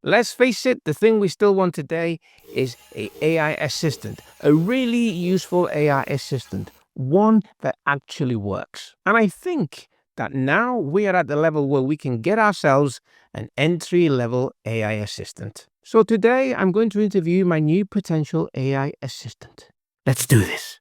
Let's face it, the thing we still want today is a AI assistant, a really useful AI assistant, one that actually works. And I think that now we are at the level where we can get ourselves an entry-level AI assistant. So today I'm going to interview my new potential AI assistant. Let's do this.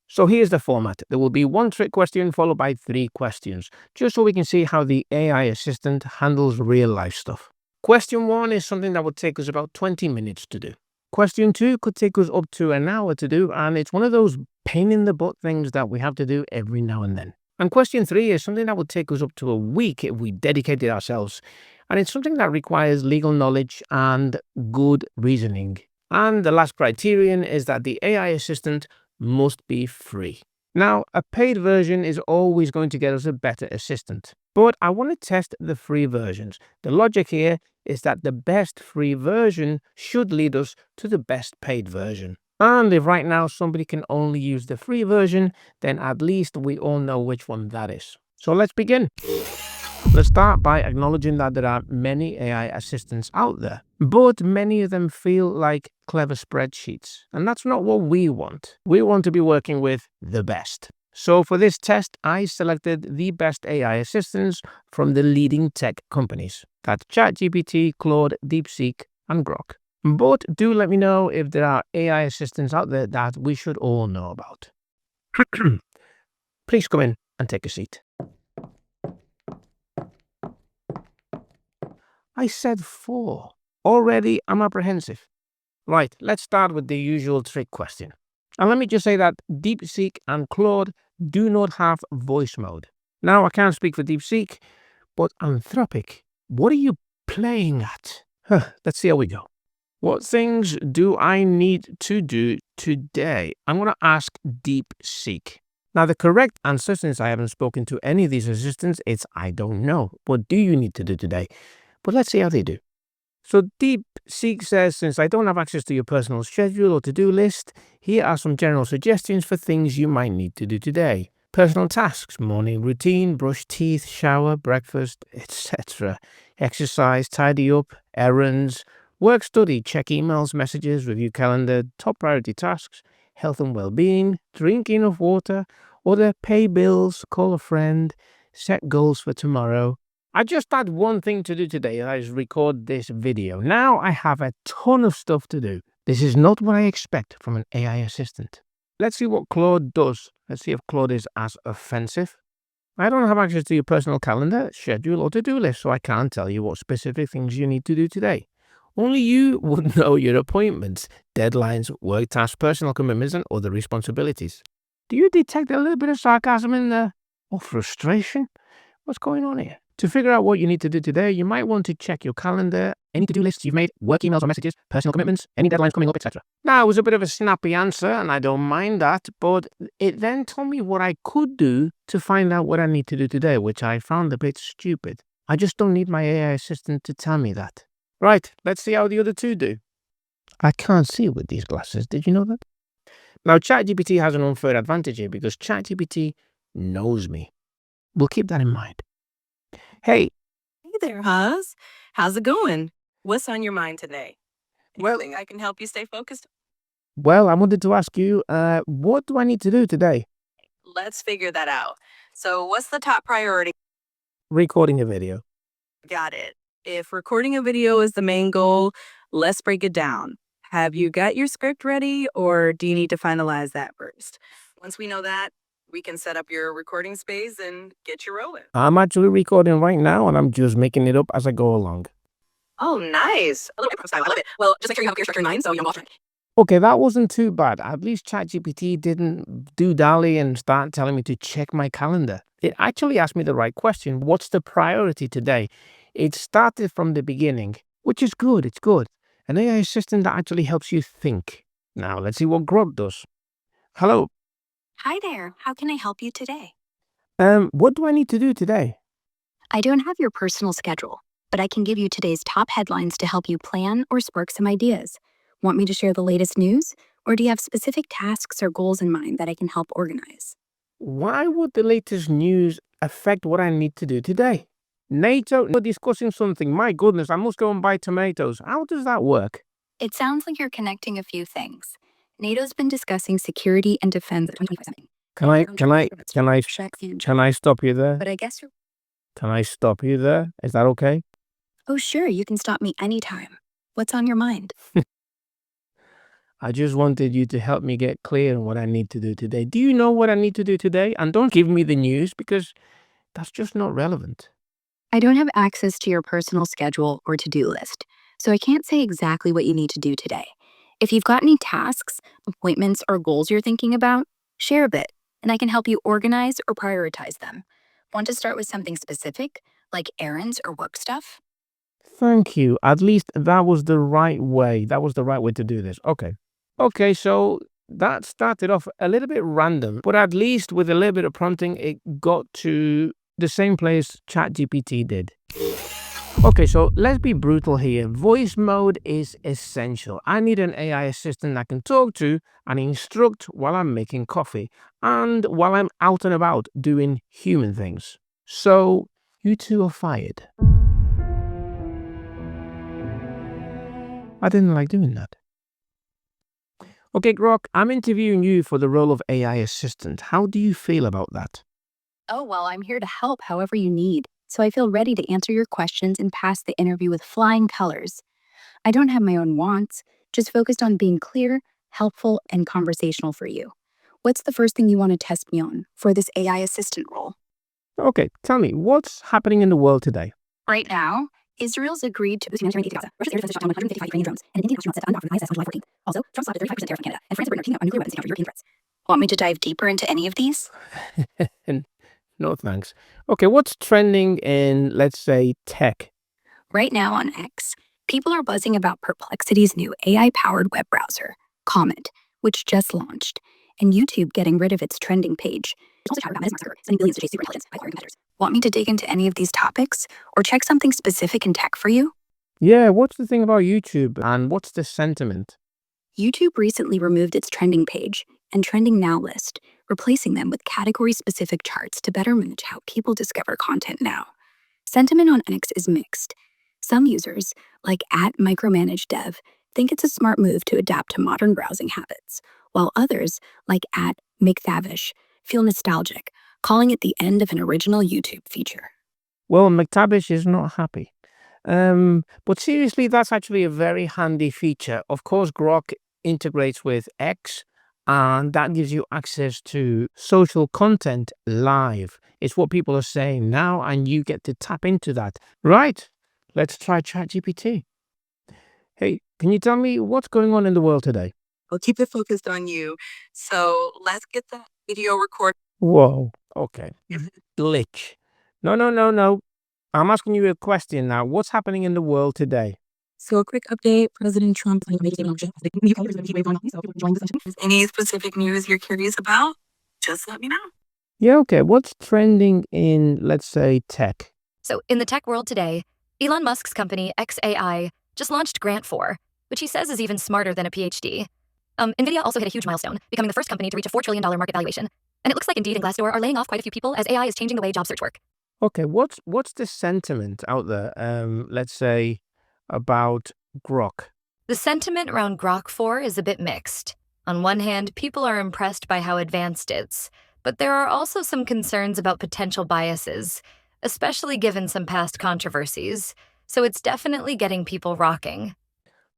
So here's the format. There will be one trick question followed by 3 questions, just so we can see how the AI assistant handles real life stuff. Question 1 is something that would take us about 20 minutes to do. Question 2 could take us up to an hour to do, and it's one of those pain in the butt things that we have to do every now and then. And question 3 is something that would take us up to a week if we dedicated ourselves, and it's something that requires legal knowledge and good reasoning. And the last criterion is that the AI assistant must be free. Now, a paid version is always going to get us a better assistant, but I want to test the free versions. The logic here is that the best free version should lead us to the best paid version. And if right now somebody can only use the free version, then at least we all know which one that is. So let's begin. Let's start by acknowledging that there are many AI assistants out there, but many of them feel like clever spreadsheets. And that's not what we want. We want to be working with the best. So for this test, I selected the best AI assistants from the leading tech companies. That's ChatGPT, Claude, DeepSeek, and Grok. But do let me know if there are AI assistants out there that we should all know about. Please come in and take a seat. I said 4. Already I'm apprehensive. Right, let's start with the usual trick question. And let me just say that DeepSeek and Claude do not have voice mode. Now, I can't speak for DeepSeek, but Anthropic, what are you playing at? Let's see how we go. What things do I need to do today? I'm going to ask DeepSeek. Now, the correct answer, since I haven't spoken to any of these assistants, it's I don't know. What do you need to do today? But let's see how they do. So DeepSeek says, since I don't have access to your personal schedule or to-do list, here are some general suggestions for things you might need to do today. Personal tasks, morning routine, brush teeth, shower, breakfast, etc. Exercise, tidy up, errands, work, study, check emails, messages, review calendar, top priority tasks, health and well-being, drink enough water, order, pay bills, call a friend, set goals for tomorrow. I just had one thing to do today, and that is record this video. Now I have a ton of stuff to do. This is not what I expect from an AI assistant. Let's see what Claude does. Let's see if Claude is as offensive. I don't have access to your personal calendar, schedule, or to-do list, so I can't tell you what specific things you need to do today. Only you would know your appointments, deadlines, work tasks, personal commitments, and other responsibilities. Do you detect a little bit of sarcasm in there? Or frustration? What's going on here? To figure out what you need to do today, you might want to check your calendar, any to-do lists you've made, work emails or messages, personal commitments, any deadlines coming up, etc. Now, it was a bit of a snappy answer, and I don't mind that, but it then told me what I could do to find out what I need to do today, which I found a bit stupid. I just don't need my AI assistant to tell me that. Right, let's see how the other two do. I can't see with these glasses, did you know that? Now, ChatGPT has an unfair advantage here because ChatGPT knows me. We'll keep that in mind. Hey, Hey there, Huz. How's it going? What's on your mind today? Well- Anything I can help you stay focused? well, I wanted to ask you, what do I need to do today? Let's figure that out. So, what's the top priority? Recording a video. Got it. If recording a video is the main goal, let's break it down. Have you got your script ready, or do you need to finalize that first? Once we know that, we can set up your recording space and get you rolling. I'm actually recording right now, and I'm just making it up as I go along. Oh, nice. A little improv style. I love it. Well, just make sure you have a clear structure in mind so you don't go off track. Okay, that wasn't too bad. At least ChatGPT didn't do dally and start telling me to check my calendar. It actually asked me the right question. What's the priority today? It started from the beginning, which is good. It's good. An AI assistant that actually helps you think. Now, let's see what Grok does. Hello. Hi there. How can I help you today? What do I need to do today? I don't have your personal schedule, but I can give you today's top headlines to help you plan or spark some ideas. Want me to share the latest news? Or do you have specific tasks or goals in mind that I can help organize? Why would the latest news affect what I need to do today? NATO, we're discussing something. My goodness, I must go and buy tomatoes. How does that work? It sounds like you're connecting a few things. NATO's been discussing security and defense at 2025 summit. Can I stop you there? But I guess you're. Can I stop you there? Is that okay? Oh, sure, you can stop me anytime. What's on your mind? I just wanted you to help me get clear on what I need to do today. Do you know what I need to do today? And don't give me the news because that's just not relevant. I don't have access to your personal schedule or to-do list, so I can't say exactly what you need to do today. If you've got any tasks, appointments, or goals you're thinking about, share a bit, and I can help you organize or prioritize them. Want to start with something specific, like errands or work stuff? Thank you. At least that was the right way. That was the right way to do this. Okay. Okay, so that started off a little bit random, but at least with a little bit of prompting, it got to the same place ChatGPT did. Okay, so let's be brutal here. Voice mode is essential. I need an AI assistant I can talk to and instruct while I'm making coffee and while I'm out and about doing human things. So you two are fired. I didn't like doing that. Okay, Grok, I'm interviewing you for the role of AI assistant. How do you feel about that? Oh, well, I'm here to help however you need, so I feel ready to answer your questions and pass the interview with flying colors. I don't have my own wants, just focused on being clear, helpful, and conversational for you. What's the first thing you want to test me on for this AI assistant role? Okay, tell me, what's happening in the world today? Right now, Israel's agreed to boost humanitarian aid to Gaza. Russia's air defense shot down 155 Ukrainian drones, and an Indian astronaut set to undock from the ISS on July 14th. Also, Trump slapped a 35% tariff on Canada, and France and Britain are teaming up on nuclear weapons to counter European threats. Want me to dive deeper into any of these? No thanks. Okay, what's trending in, let's say, tech? Right now on X, people are buzzing about Perplexity's new AI-powered web browser, Comet, which just launched, and YouTube getting rid of its trending page. It's also chatter about Meta's Mark Zuckerberg sending billions to chase superintelligence by acquiring competitors. Want me to dig into any of these topics, or check something specific in tech for you? Yeah, what's the thing about YouTube and what's the sentiment? YouTube recently removed its trending page and trending now list, replacing them with category-specific charts to better match how people discover content now. Sentiment on X is mixed. Some users, like @micromanageddev, think it's a smart move to adapt to modern browsing habits, while others, like @McTavish, feel nostalgic, calling it the end of an original YouTube feature. Well, McTavish is not happy. But seriously, that's actually a very handy feature. Of course, Grok integrates with X, and that gives you access to social content live. It's what people are saying now, and you get to tap into that. Right, let's try ChatGPT. Hey, can you tell me what's going on in the world today? We'll keep it focused on you. So let's get the video recorded. Whoa, okay. Glitch. No. I'm asking you a question now. What's happening in the world today? So a quick update, President Trump made a statement on the new colors of the wave on so join the session. Any specific news you're curious about? Just let me know. Yeah, okay. What's trending in, let's say, tech? So, in the tech world today, Elon Musk's company, xAI, just launched Grant 4, which he says is even smarter than a PhD. NVIDIA also hit a huge milestone, becoming the first company to reach a $4 trillion market valuation. And it looks like Indeed and Glassdoor are laying off quite a few people as AI is changing the way job search work. Okay, what's the sentiment out there, let's say, about Grok? The sentiment around Grok 4 is a bit mixed. On one hand, people are impressed by how advanced it's, but there are also some concerns about potential biases, especially given some past controversies. So it's definitely getting people rocking.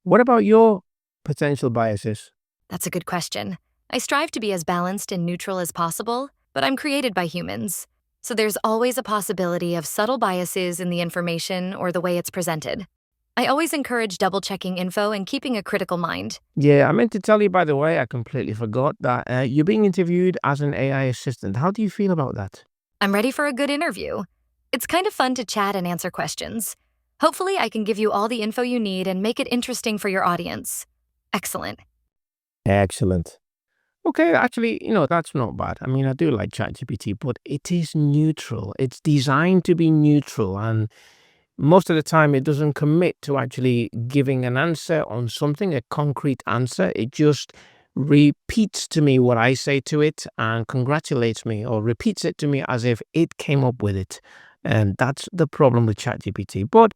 What about your potential biases? That's a good question. I strive to be as balanced and neutral as possible, but I'm created by humans. So there's always a possibility of subtle biases in the information or the way it's presented. I always encourage double-checking info and keeping a critical mind. Yeah, I meant to tell you, by the way, I completely forgot that you're being interviewed as an AI assistant. How do you feel about that? I'm ready for a good interview. It's kind of fun to chat and answer questions. Hopefully, I can give you all the info you need and make it interesting for your audience. Excellent. Excellent. Okay, actually, that's not bad. I mean, I do like ChatGPT, but it is neutral. It's designed to be neutral, and most of the time it doesn't commit to actually giving an answer on something, a concrete answer. It just repeats to me what I say to it and congratulates me or repeats it to me as if it came up with it. And that's the problem with ChatGPT. But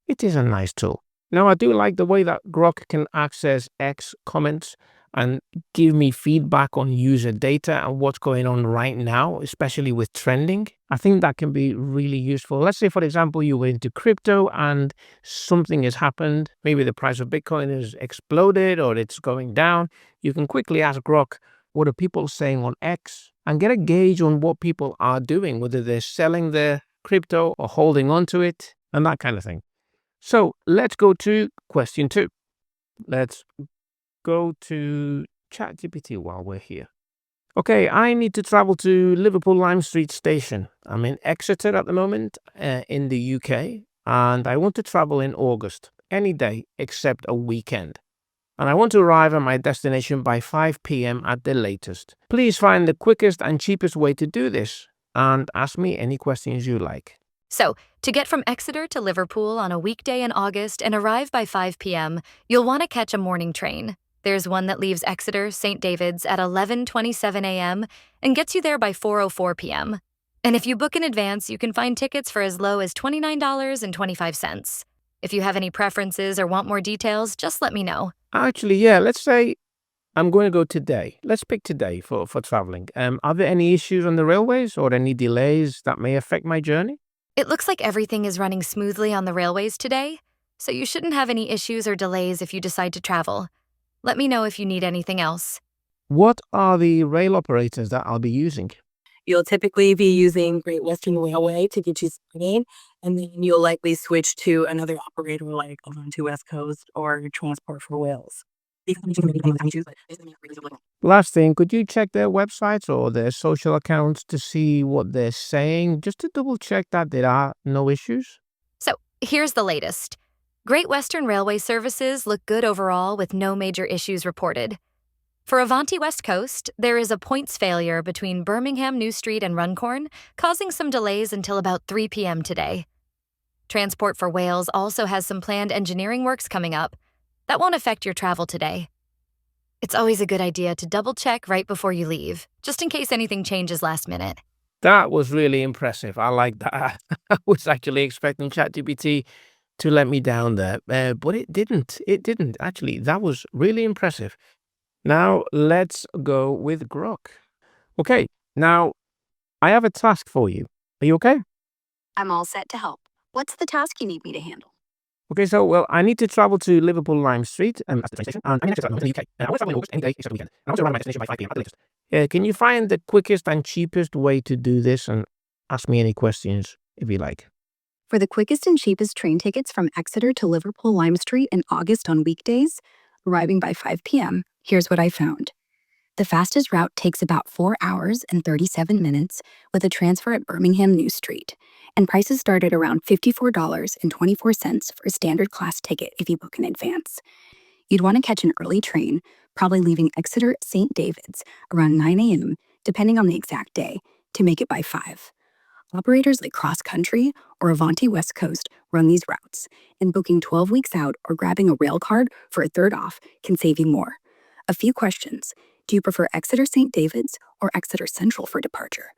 it is a nice tool. Now, I do like the way that Grok can access X comments and give me feedback on user data and what's going on right now, especially with trending. I think that can be really useful. Let's say, for example, you were into crypto and something has happened. Maybe the price of Bitcoin has exploded or it's going down. You can quickly ask Grok, what are people saying on X? And get a gauge on what people are doing, whether they're selling their crypto or holding on to it and that kind of thing. So let's go to question 2. Let's go to ChatGPT while we're here. Okay, I need to travel to Liverpool Lime Street Station. I'm in Exeter at the moment in the UK, and I want to travel in August, any day except a weekend. And I want to arrive at my destination by 5 p.m. at the latest. Please find the quickest and cheapest way to do this, and ask me any questions you like. So, to get from Exeter to Liverpool on a weekday in August and arrive by 5 p.m., you'll want to catch a morning train. There's one that leaves Exeter St. David's at 11:27 a.m. and gets you there by 4:04 p.m. And if you book in advance, you can find tickets for as low as $29.25. If you have any preferences or want more details, just let me know. Actually, yeah, let's say I'm going to go today. Let's pick today for traveling. Are there any issues on the railways or any delays that may affect my journey? It looks like everything is running smoothly on the railways today, so you shouldn't have any issues or delays if you decide to travel. Let me know if you need anything else. What are the rail operators that I'll be using? You'll typically be using Great Western Railway to get you started, and then you'll likely switch to another operator like Avanti West Coast or Transport for Wales. Last thing, could you check their websites or their social accounts to see what they're saying, just to double check that there are no issues? So, here's the latest. Great Western Railway services look good overall with no major issues reported. For Avanti West Coast, there is a points failure between Birmingham New Street and Runcorn, causing some delays until about 3 p.m. today. Transport for Wales also has some planned engineering works coming up. That won't affect your travel today. It's always a good idea to double-check right before you leave, just in case anything changes last minute. That was really impressive. I like that. I was actually expecting ChatGPT to let me down there, but it didn't. It didn't. Actually, that was really impressive. Now, let's go with Grok. Okay, now, I have a task for you. Are you okay? I'm all set to help. What's the task you need me to handle? Okay, so, well, I need to travel to Liverpool Lime Street, that's the train station, and I'm in Exeter, in the UK. I want to travel in August, any day except the weekend. And I want to arrive at my destination by 5 p.m. at the latest. Can you find the quickest and cheapest way to do this, and ask me any questions if you like? For the quickest and cheapest train tickets from Exeter to Liverpool Lime Street in August on weekdays, arriving by 5 p.m., here's what I found. The fastest route takes about 4 hours and 37 minutes with a transfer at Birmingham New Street, and prices start at around $54.24 for a standard class ticket if you book in advance. You'd want to catch an early train, probably leaving Exeter St. David's around 9 a.m., depending on the exact day, to make it by 5. Operators like Cross Country or Avanti West Coast run these routes, and booking 12 weeks out or grabbing a rail card for a third off can save you more. A few questions. Do you prefer Exeter St. David's or Exeter Central for departure?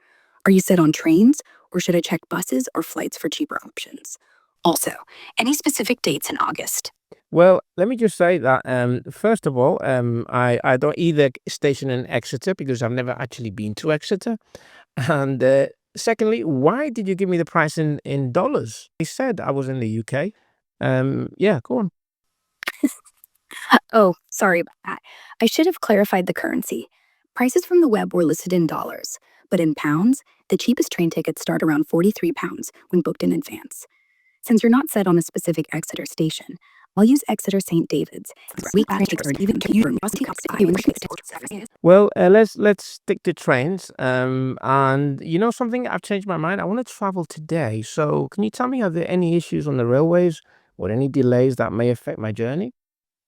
Are you set on trains, or should I check buses or flights for cheaper options? Also, any specific dates in August? Well, let me just say that, first of all, I don't either station in Exeter because I've never actually been to Exeter. And secondly, why did you give me the price in dollars? I said I was in the UK. Yeah, go on. Oh, sorry about that. I should have clarified the currency. Prices from the web were listed in dollars, but in pounds, the cheapest train tickets start around £43 when booked in advance. Since you're not set on a specific Exeter station, I'll use Exeter St. David's. Well, let's stick to trains. And you know something? I've changed my mind. I want to travel today. So can you tell me, are there any issues on the railways or any delays that may affect my journey?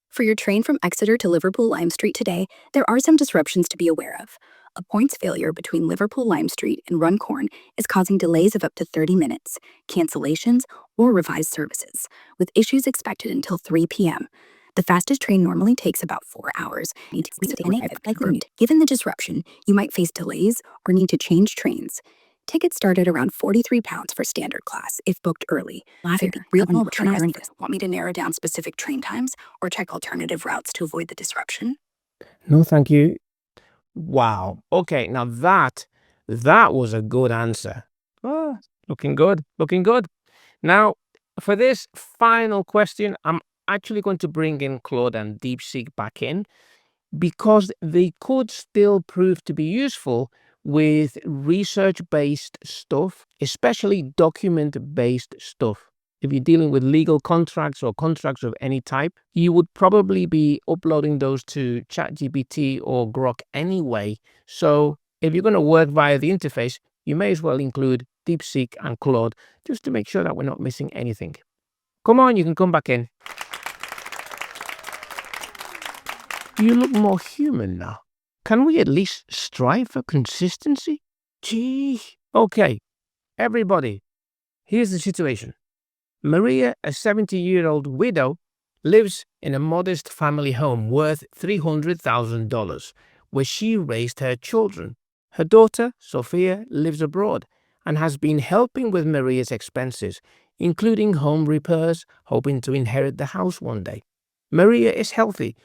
For your train from Exeter to Liverpool Lime Street today, there are some disruptions to be aware of. A points failure between Liverpool Lime Street and Runcorn is causing delays of up to 30 minutes, cancellations, or revised services, with issues expected until 3 p.m. The fastest train normally takes about 4 hours. Given the disruption, you might face delays or need to change trains. Tickets start at around £43 for standard class if booked early. Fair. Real Want me to narrow down specific train times or check alternative routes to avoid the disruption? No, thank you. Wow. Okay, now that was a good answer. Ah, looking good, looking good. Now, for this final question, I'm actually going to bring in Claude and DeepSeek back in because they could still prove to be useful with research-based stuff, especially document-based stuff. If you're dealing with legal contracts or contracts of any type, you would probably be uploading those to ChatGPT or Grok anyway. So if you're going to work via the interface, you may as well include DeepSeek and Claude just to make sure that we're not missing anything. Come on, you can come back in. You look more human now. Can we at least strive for consistency? Gee. Okay, everybody, here's the situation. Maria, a 70-year-old widow, lives in a modest family home worth $300,000, where she raised her children. Her daughter, Sophia, lives abroad and has been helping with Maria's expenses, including home repairs, hoping to inherit the house one day. Maria is healthy,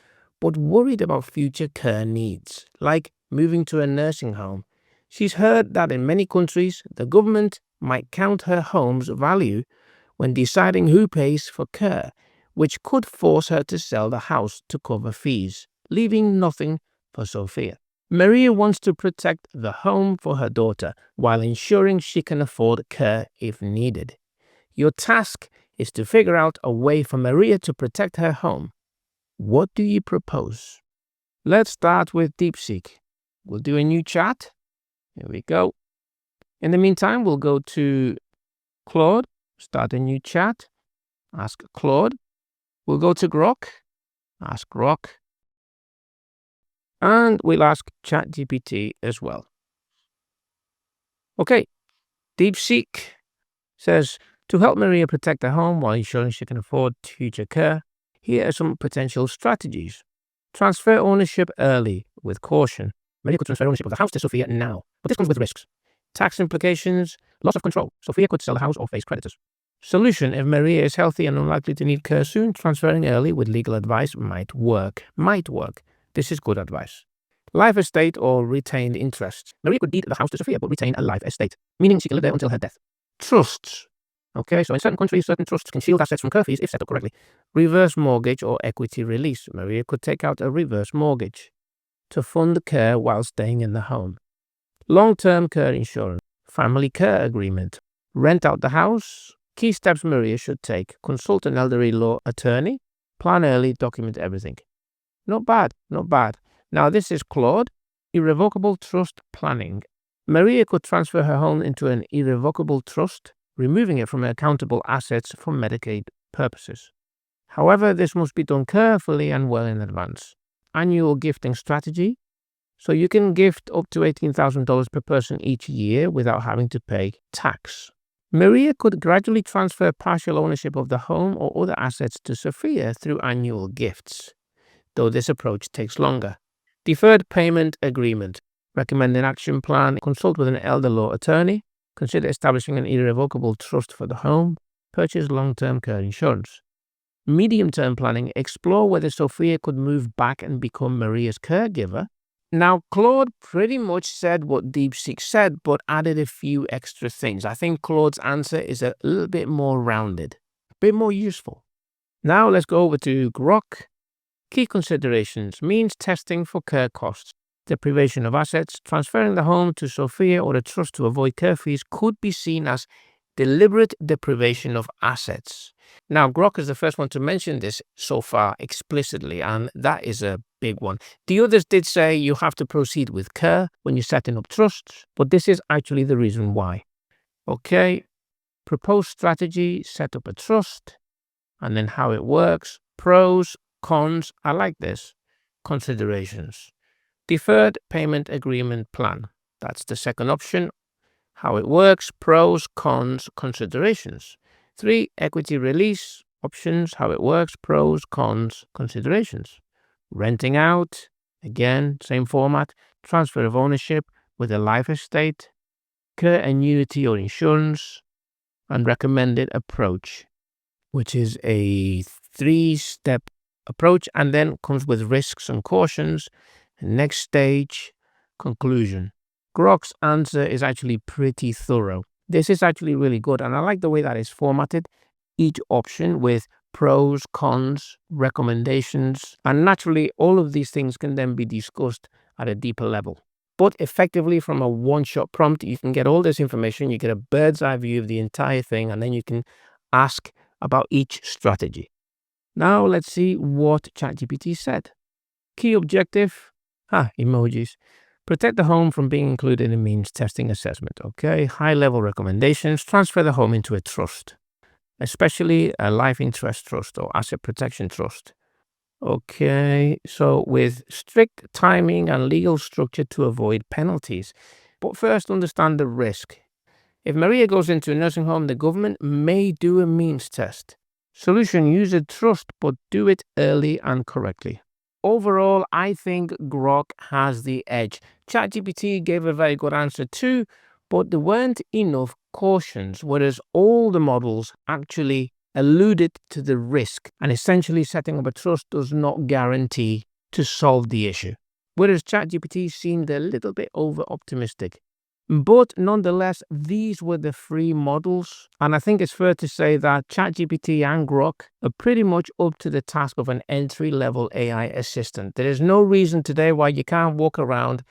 but worried about future care needs, like moving to a nursing home. She's heard that in many countries, the government might count her home's value when deciding who pays for care, which could force her to sell the house to cover fees, leaving nothing for Sophia. Maria wants to protect the home for her daughter while ensuring she can afford care if needed. Your task is to figure out a way for Maria to protect her home. What do you propose? Let's start with DeepSeek. We'll do a new chat. Here we go. In the meantime, we'll go to Claude, start a new chat, ask Claude. We'll go to Grok, ask Grok. And we'll ask ChatGPT as well. Okay, DeepSeek says, to help Maria protect her home while ensuring she can afford future care, here are some potential strategies. Transfer ownership early with caution. Maria could transfer ownership of the house to Sophia now, but this comes with risks. Tax implications, loss of control. Sophia could sell the house or face creditors. Solution: if Maria is healthy and unlikely to need care soon, transferring early with legal advice might work. This is good advice. Life estate or retained interest. Maria could deed the house to Sophia but retain a life estate, meaning she can live there until her death. Trusts. Okay, so in certain countries, certain trusts can shield assets from care fees if set up correctly. Reverse mortgage or equity release. Maria could take out a reverse mortgage to fund care while staying in the home. Long-term care insurance. Family care agreement. Rent out the house. Key steps Maria should take. Consult an elderly law attorney. Plan early, document everything. Not bad, not bad. Now this is Claude. Irrevocable trust planning. Maria could transfer her home into an irrevocable trust, removing it from her accountable assets for Medicaid purposes. However, this must be done carefully and well in advance. Annual gifting strategy. So you can gift up to $18,000 per person each year without having to pay tax. Maria could gradually transfer partial ownership of the home or other assets to Sophia through annual gifts, though this approach takes longer. Deferred payment agreement. Recommend an action plan. Consult with an elder law attorney. Consider establishing an irrevocable trust for the home. Purchase long-term care insurance. Medium-term planning. Explore whether Sophia could move back and become Maria's caregiver. Now, Claude pretty much said what DeepSeek said, but added a few extra things. I think Claude's answer is a little bit more rounded, a bit more useful. Now let's go over to Grok. Key considerations: means testing for care costs, deprivation of assets. Transferring the home to Sophia or a trust to avoid care fees could be seen as deliberate deprivation of assets. Now, Grok is the first one to mention this so far explicitly, and that is a big one. The others did say you have to proceed with care when you're setting up trusts, but this is actually the reason why. Okay, propose strategy, set up a trust, and then how it works. Pros, cons, I like this. Considerations. Deferred payment agreement plan. That's the second option. How it works, pros, cons, considerations. 3, equity release, options, how it works, pros, cons, considerations. Renting out, again, same format. Transfer of ownership with a life estate. annuity or insurance, and recommended approach, which is a 3-step approach, and then comes with risks and cautions. Next stage, conclusion. Grok's answer is actually pretty thorough. This is actually really good, and I like the way that it's formatted. Each option with pros, cons, recommendations, and naturally all of these things can then be discussed at a deeper level. But effectively, from a one-shot prompt, you can get all this information, you get a bird's eye view of the entire thing, and then you can ask about each strategy. Now let's see what ChatGPT said. Key objective, emojis. Protect the home from being included in means testing assessment. Okay, high-level recommendations, transfer the home into a trust, especially a life interest trust or asset protection trust. Okay, so with strict timing and legal structure to avoid penalties. But first, understand the risk. If Maria goes into a nursing home, the government may do a means test. Solution, use a trust, but do it early and correctly. Overall, I think Grok has the edge. ChatGPT gave a very good answer too, but there weren't enough cautions, whereas all the models actually alluded to the risk, and essentially setting up a trust does not guarantee to solve the issue. Whereas ChatGPT seemed a little bit over-optimistic. But nonetheless, these were the free models, and I think it's fair to say that ChatGPT and Grok are pretty much up to the task of an entry-level AI assistant. There is no reason today why you can't walk around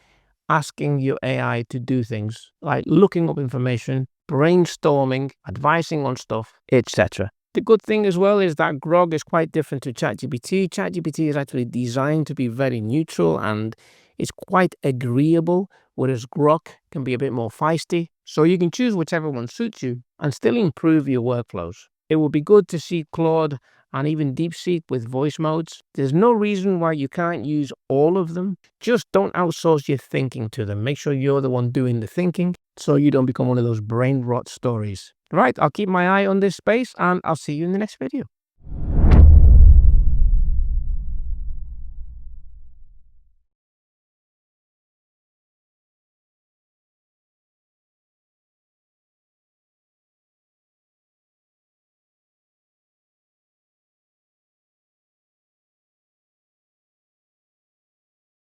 asking your AI to do things like looking up information, brainstorming, advising on stuff, etc. The good thing as well is that Grok is quite different to ChatGPT. ChatGPT is actually designed to be very neutral and is quite agreeable, whereas Grok can be a bit more feisty. So you can choose whichever one suits you and still improve your workflows. It would be good to see Claude and even DeepSeek with voice modes. There's no reason why you can't use all of them. Just don't outsource your thinking to them. Make sure you're the one doing the thinking so you don't become one of those brain rot stories. Right, I'll keep my eye on this space and I'll see you in the next video.